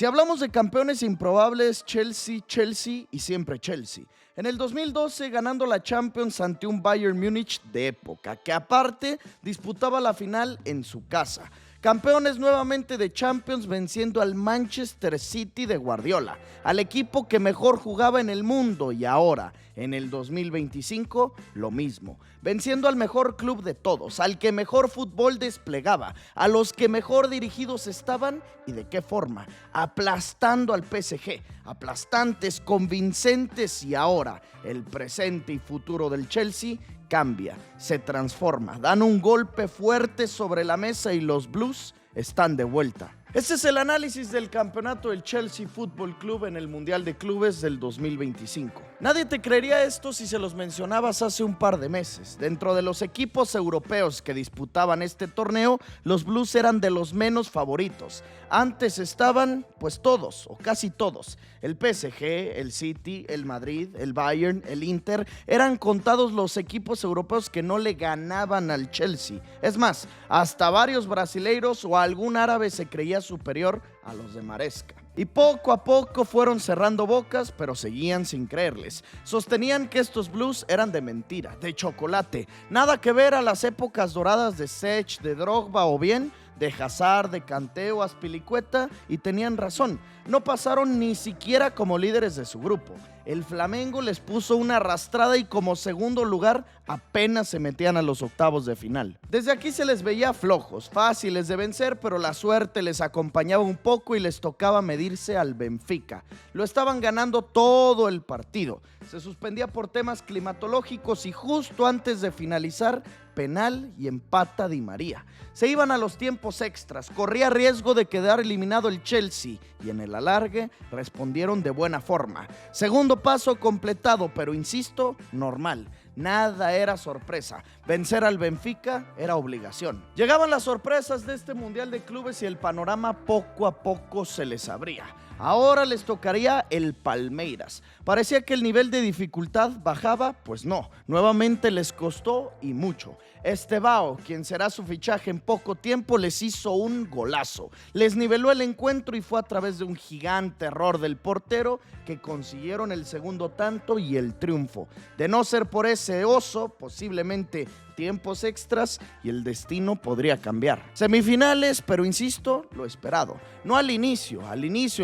Si hablamos de campeones improbables, Chelsea y siempre Chelsea. En el 2012 ganando la Champions ante un Bayern Múnich de época, que aparte disputaba la final en su casa. Campeones nuevamente de Champions venciendo al Manchester City de Guardiola, al equipo que mejor jugaba en el mundo, y ahora, en el 2025, lo mismo. Venciendo al mejor club de todos, al que mejor fútbol desplegaba, a los que mejor dirigidos estaban y de qué forma. Aplastando al PSG, aplastantes, convincentes, y ahora el presente y futuro del Chelsea cambia, se transforma, dan un golpe fuerte sobre la mesa y los Blues están de vuelta. Este es el análisis del campeonato del Chelsea Football Club en el Mundial de Clubes del 2025. Nadie te creería esto si se los mencionabas hace un par de meses. Dentro de los equipos europeos que disputaban este torneo, los Blues eran de los menos favoritos. Antes estaban, pues todos, o casi todos. El PSG, el City, el Madrid, el Bayern, el Inter. Eran contados los equipos europeos que no le ganaban al Chelsea. Es más, hasta varios brasileiros o algún árabe se creía superior a los de Maresca. Y poco a poco fueron cerrando bocas, pero seguían sin creerles. Sostenían que estos Blues eran de mentira, de chocolate, nada que ver a las épocas doradas de Sech, de Drogba o bien de Hazard, de Kanté o Azpilicueta, y tenían razón. No pasaron ni siquiera como líderes de su grupo. El Flamengo les puso una arrastrada y como segundo lugar apenas se metían a los octavos de final. Desde aquí se les veía flojos, fáciles de vencer, pero la suerte les acompañaba un poco y les tocaba medirse al Benfica. Lo estaban ganando todo el partido. Se suspendía por temas climatológicos y justo antes de finalizar, penal y empata Di María. Se iban a los tiempos extras, corría riesgo de quedar eliminado el Chelsea y en el alargue respondieron de buena forma. Segundo paso completado, pero insisto, normal. Nada era sorpresa. Vencer al Benfica era obligación. Llegaban las sorpresas de este Mundial de Clubes y el panorama poco a poco se les abría. Ahora les tocaría el Palmeiras. Parecía que el nivel de dificultad bajaba, pues no. Nuevamente les costó y mucho. Estevao, quien será su fichaje en poco tiempo, les hizo un golazo. Les niveló el encuentro y fue a través de un gigante error del portero que consiguieron el segundo tanto y el triunfo. De no ser por ese oso, posiblemente tiempos extras y el destino podría cambiar. Semifinales, pero insisto, lo esperado. No al inicio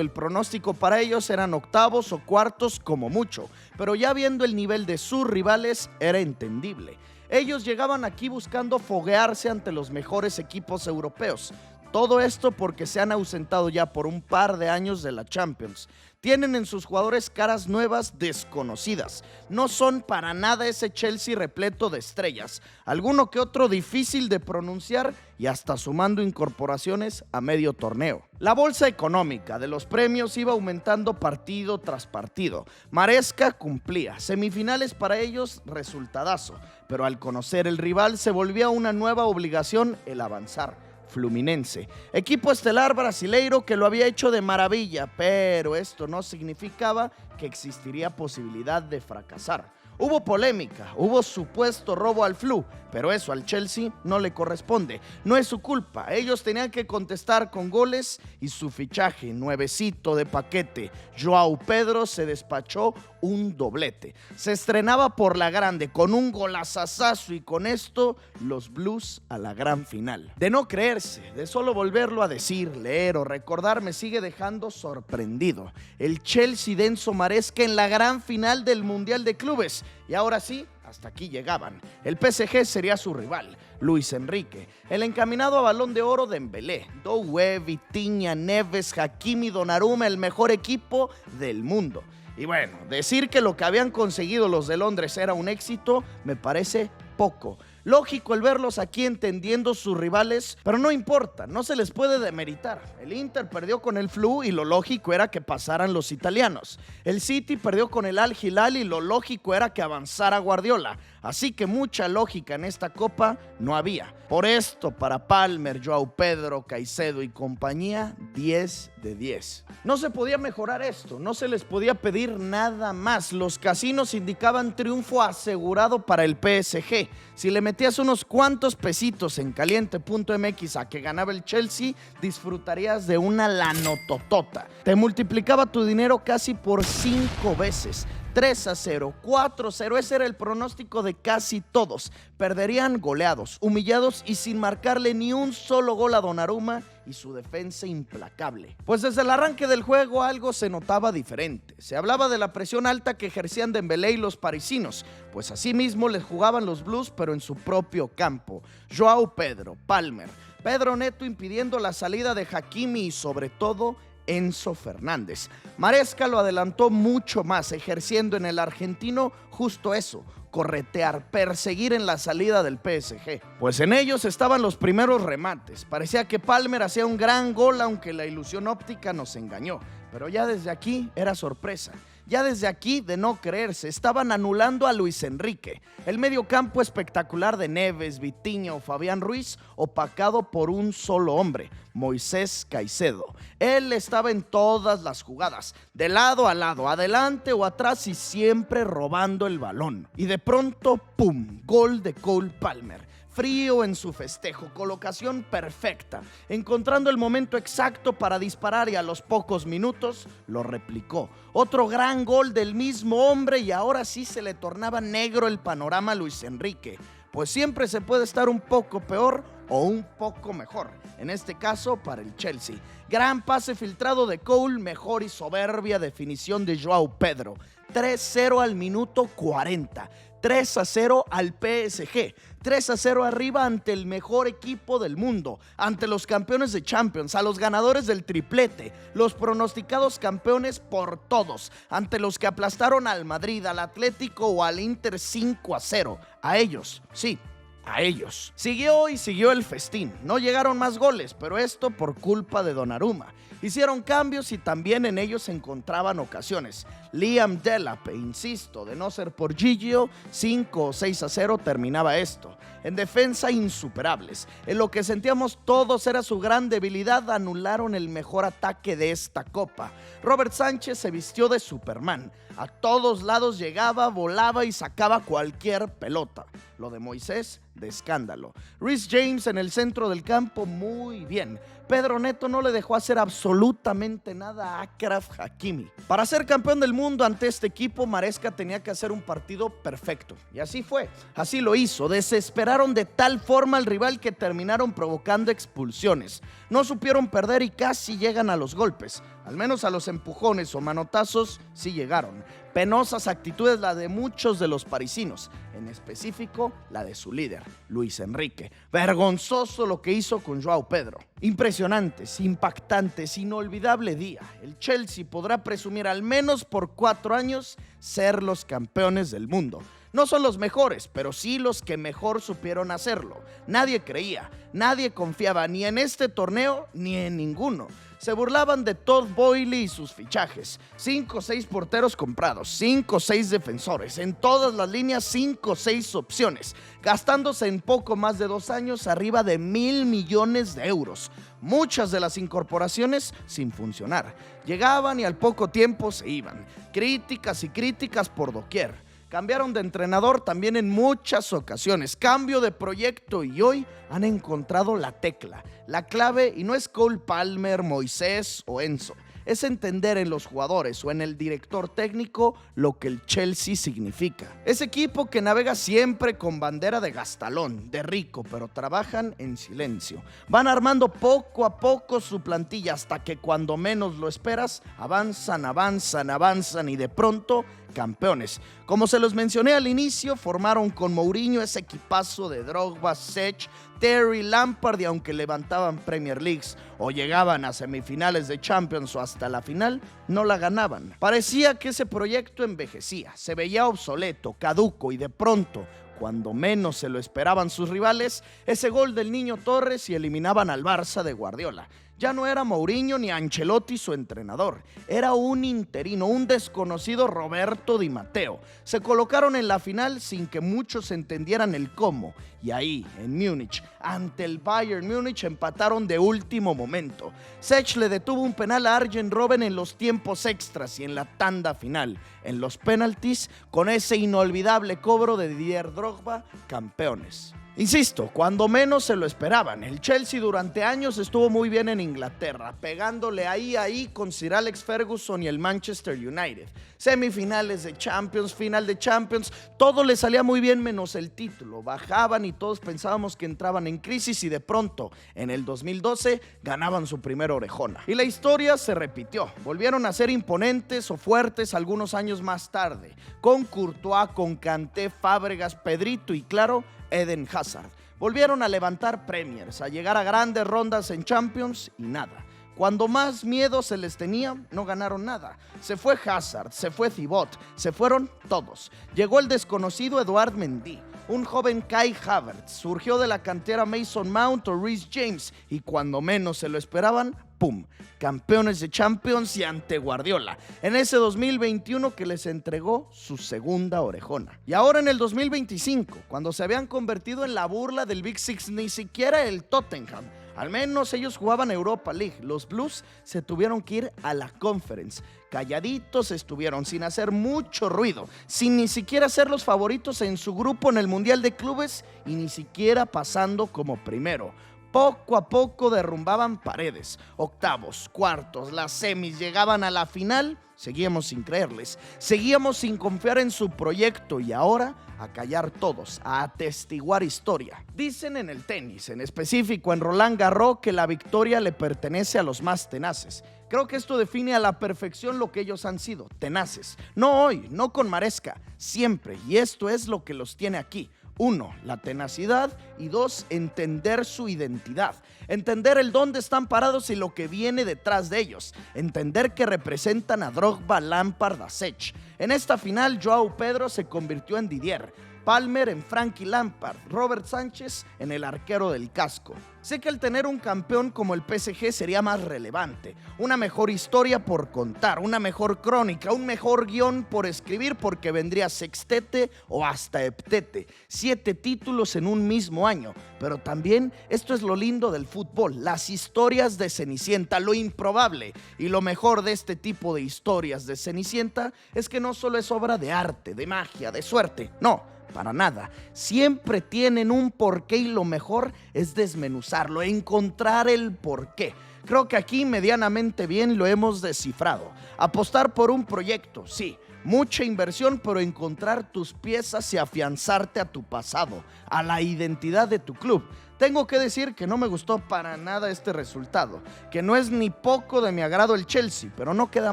el pronóstico para ellos eran octavos o cuartos como mucho, pero ya viendo el nivel de sus rivales era entendible. Ellos llegaban aquí buscando foguearse ante los mejores equipos europeos. Todo esto porque se han ausentado ya por un par de años de la Champions. Tienen en sus jugadores caras nuevas desconocidas. No son para nada ese Chelsea repleto de estrellas. Alguno que otro difícil de pronunciar y hasta sumando incorporaciones a medio torneo. La bolsa económica de los premios iba aumentando partido tras partido. Maresca cumplía. Semifinales para ellos, resultadazo. Pero al conocer el rival se volvía una nueva obligación el avanzar. Fluminense, equipo estelar brasileiro que lo había hecho de maravilla, pero esto no significaba que existiría posibilidad de fracasar. Hubo polémica, hubo supuesto robo al Flu, pero eso al Chelsea no le corresponde. No es su culpa, ellos tenían que contestar con goles y su fichaje nuevecito de paquete, Joao Pedro, se despachó un doblete. Se estrenaba por la grande con un golazazazo y con esto los Blues a la gran final. De no creerse, de solo volverlo a decir, leer o recordar me sigue dejando sorprendido. El Chelsea de Enzo Maresca en la gran final del Mundial de Clubes. Y ahora sí, hasta aquí llegaban. El PSG sería su rival, Luis Enrique. El encaminado a Balón de Oro, Dembélé. Doué, Vitinha, Neves, Hakimi, Donnarumma, el mejor equipo del mundo. Y bueno, decir que lo que habían conseguido los de Londres era un éxito, me parece poco. Lógico el verlos aquí entendiendo sus rivales, pero no importa, no se les puede demeritar. El Inter perdió con el Flu y lo lógico era que pasaran los italianos. El City perdió con el Al Hilal y lo lógico era que avanzara Guardiola. Así que mucha lógica en esta copa no había. Por esto, para Palmer, Joao Pedro, Caicedo y compañía, 10 de 10. No se podía mejorar esto, no se les podía pedir nada más. Los casinos indicaban triunfo asegurado para el PSG. Si le metías unos cuantos pesitos en caliente.mx a que ganaba el Chelsea, disfrutarías de una lanototota. Te multiplicaba tu dinero casi por 5 veces. 3-0, 4-0, ese era el pronóstico de casi todos. Perderían goleados, humillados y sin marcarle ni un solo gol a Donnarumma y su defensa implacable. Pues desde el arranque del juego algo se notaba diferente. Se hablaba de la presión alta que ejercían Dembélé y los parisinos, pues así mismo les jugaban los Blues pero en su propio campo. Joao Pedro, Palmer, Pedro Neto impidiendo la salida de Hakimi y sobre todo Enzo Fernández. Maresca lo adelantó mucho más, ejerciendo en el argentino justo eso, corretear, perseguir en la salida del PSG. Pues en ellos estaban los primeros remates. Parecía que Palmer hacía un gran gol, aunque la ilusión óptica nos engañó. Pero ya desde aquí era sorpresa. Ya desde aquí, de no creerse, estaban anulando a Luis Enrique. El mediocampo espectacular de Neves, Vitinha o Fabián Ruiz, opacado por un solo hombre, Moisés Caicedo. Él estaba en todas las jugadas, de lado a lado, adelante o atrás y siempre robando el balón. Y de pronto, ¡pum!, gol de Cole Palmer. Frío en su festejo, colocación perfecta, encontrando el momento exacto para disparar y a los pocos minutos lo replicó. Otro gran gol del mismo hombre y ahora sí se le tornaba negro el panorama a Luis Enrique. Pues siempre se puede estar un poco peor o un poco mejor, en este caso para el Chelsea. Gran pase filtrado de Cole, mejor y soberbia definición de Joao Pedro. 3-0 al minuto 40. 3-0 al PSG, 3-0 arriba ante el mejor equipo del mundo, ante los campeones de Champions, a los ganadores del triplete, los pronosticados campeones por todos, ante los que aplastaron al Madrid, al Atlético o al Inter 5-0, a ellos, sí, a ellos. Siguió el festín, no llegaron más goles, pero esto por culpa de Donnarumma. Hicieron cambios y también en ellos se encontraban ocasiones. Liam Delap, insisto, de no ser por Gigio, 5 o 6-0 terminaba esto. En defensa, insuperables. En lo que sentíamos todos era su gran debilidad, anularon el mejor ataque de esta copa. Robert Sánchez se vistió de Superman. A todos lados llegaba, volaba y sacaba cualquier pelota. Lo de Moisés, de escándalo. Reece James en el centro del campo, muy bien. Pedro Neto no le dejó hacer absolutamente nada a Achraf Hakimi. Para ser campeón del mundo ante este equipo, Maresca tenía que hacer un partido perfecto. Y así fue, así lo hizo. Desesperaron de tal forma al rival que terminaron provocando expulsiones. No supieron perder y casi llegan a los golpes. Al menos a los empujones o manotazos sí llegaron. Penosas actitudes la de muchos de los parisinos, en específico la de su líder, Luis Enrique. Vergonzoso lo que hizo con Joao Pedro. Impresionantes, impactantes, inolvidable día. El Chelsea podrá presumir al menos por 4 años ser los campeones del mundo. No son los mejores, pero sí los que mejor supieron hacerlo. Nadie creía, nadie confiaba ni en este torneo ni en ninguno. Se burlaban de Todd Boehly y sus fichajes. 5 o 6 porteros comprados, 5 o 6 defensores, en todas las líneas 5 o 6 opciones, gastándose en poco más de 2 años arriba de 1,000 millones de euros. Muchas de las incorporaciones sin funcionar. Llegaban y al poco tiempo se iban. Críticas y críticas por doquier. Cambiaron de entrenador también en muchas ocasiones, cambio de proyecto y hoy han encontrado la tecla, la clave y no es Cole Palmer, Moisés o Enzo. Es entender en los jugadores o en el director técnico lo que el Chelsea significa. Ese equipo que navega siempre con bandera de gastalón, de rico, pero trabajan en silencio. Van armando poco a poco su plantilla hasta que cuando menos lo esperas, avanzan y de pronto campeones. Como se los mencioné al inicio, formaron con Mourinho ese equipazo de Drogba, Sech, Terry, Lampard y aunque levantaban Premier Leagues o llegaban a semifinales de Champions o hasta la final, no la ganaban. Parecía que ese proyecto envejecía, se veía obsoleto, caduco y de pronto, cuando menos se lo esperaban sus rivales, ese gol del Niño Torres y eliminaban al Barça de Guardiola. Ya no era Mourinho ni Ancelotti su entrenador, era un interino, un desconocido Roberto Di Matteo. Se colocaron en la final sin que muchos entendieran el cómo, y ahí, en Múnich, ante el Bayern Múnich, empataron de último momento. Ziyech le detuvo un penal a Arjen Robben en los tiempos extras y en la tanda final. En los penaltis, con ese inolvidable cobro de Didier Drogba, campeones. Insisto, cuando menos se lo esperaban, el Chelsea durante años estuvo muy bien en Inglaterra, pegándole ahí con Sir Alex Ferguson y el Manchester United. Semifinales de Champions, final de Champions, todo le salía muy bien menos el título. Bajaban y todos pensábamos que entraban en crisis y de pronto, en el 2012, ganaban su primera orejona. Y la historia se repitió. Volvieron a ser imponentes o fuertes algunos años más tarde, con Courtois, con Kanté, Fábregas, Pedrito y claro, Eden Hazard. Volvieron a levantar Premiers, a llegar a grandes rondas en Champions y nada. Cuando más miedo se les tenía, no ganaron nada. Se fue Hazard, se fue Thibaut, se fueron todos. Llegó el desconocido Edouard Mendy, un joven Kai Havertz, surgió de la cantera Mason Mount o Reece James y cuando menos se lo esperaban, ¡pum! Campeones de Champions y ante Guardiola, en ese 2021 que les entregó su segunda orejona. Y ahora en el 2025, cuando se habían convertido en la burla del Big Six, ni siquiera el Tottenham, al menos ellos jugaban Europa League, los Blues se tuvieron que ir a la Conference. Calladitos estuvieron, sin hacer mucho ruido, sin ni siquiera ser los favoritos en su grupo en el Mundial de Clubes y ni siquiera pasando como primero. Poco a poco derrumbaban paredes, octavos, cuartos, las semis, llegaban a la final, seguíamos sin creerles, seguíamos sin confiar en su proyecto y ahora a callar todos, a atestiguar historia. Dicen en el tenis, en específico en Roland Garros, que la victoria le pertenece a los más tenaces. Creo que esto define a la perfección lo que ellos han sido, tenaces. No hoy, no con Maresca, siempre, y esto es lo que los tiene aquí. 1, la tenacidad y 2, entender su identidad, entender el dónde están parados y lo que viene detrás de ellos, entender que representan a Drogba, Lampard, a Ziyech. En esta final, Joao Pedro se convirtió en Didier, Palmer en Frankie Lampard, Robert Sánchez en el arquero del casco. Sé que el tener un campeón como el PSG sería más relevante, una mejor historia por contar, una mejor crónica, un mejor guión por escribir porque vendría sextete o hasta heptete, 7 títulos en un mismo año, pero también esto es lo lindo del fútbol, las historias de Cenicienta, lo improbable y lo mejor de este tipo de historias de Cenicienta es que no solo es obra de arte, de magia, de suerte, no. Para nada, siempre tienen un porqué y lo mejor es desmenuzarlo, encontrar el porqué. Creo que aquí medianamente bien lo hemos descifrado. Apostar por un proyecto, sí, mucha inversión, pero encontrar tus piezas y afianzarte a tu pasado, a la identidad de tu club. Tengo que decir que no me gustó para nada este resultado, que no es ni poco de mi agrado el Chelsea, pero no queda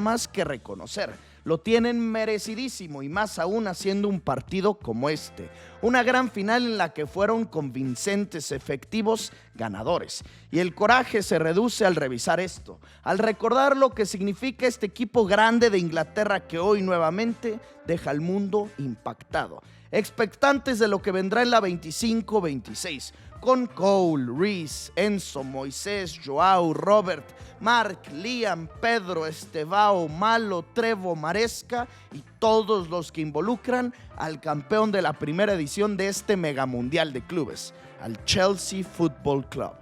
más que reconocer. Lo tienen merecidísimo y más aún haciendo un partido como este. Una gran final en la que fueron convincentes, efectivos, ganadores. Y el coraje se reduce al revisar esto, al recordar lo que significa este equipo grande de Inglaterra que hoy nuevamente deja al mundo impactado. Expectantes de lo que vendrá en la 25-26. Con Cole, Reece, Enzo, Moisés, Joao, Robert, Mark, Liam, Pedro, Estevao, Malo, Trevo, Maresca y todos los que involucran al campeón de la primera edición de este megamundial de clubes, al Chelsea Football Club.